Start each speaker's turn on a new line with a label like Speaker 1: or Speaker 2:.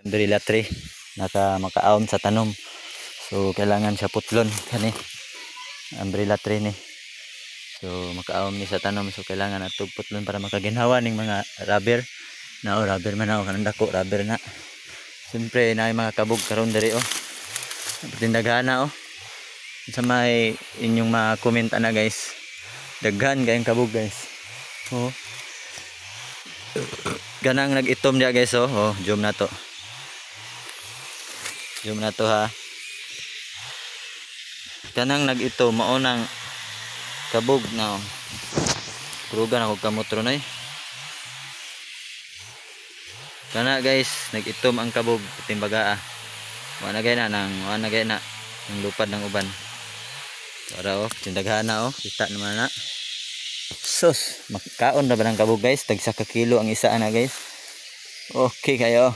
Speaker 1: umbrella tree makaawon sa tanom. So kailangan siya putlon kani umbrella tree ni. So makaawon ni sa tanom, so kailangan ato putlon para makaginhawa ning mga rubber na rubber man ako kanang dako rubber na. Siyempre na mga kabog karon diri tindagana sa may inyong mga comment ana guys, daghan kayong kabog guys. Ganang nag-itom dia guys. Zoom na to ha. Kanang nag-itom mao nang kabog na Kurugan ako kamotro na kana guys, nag-itom ang kabog timbaga wala gay na ng lupad ng uban. Para tindagana kita naman na. Sus, makakaon na ba ng kabog guys? Tag 1 kilo ang isa na guys. Okay kayo.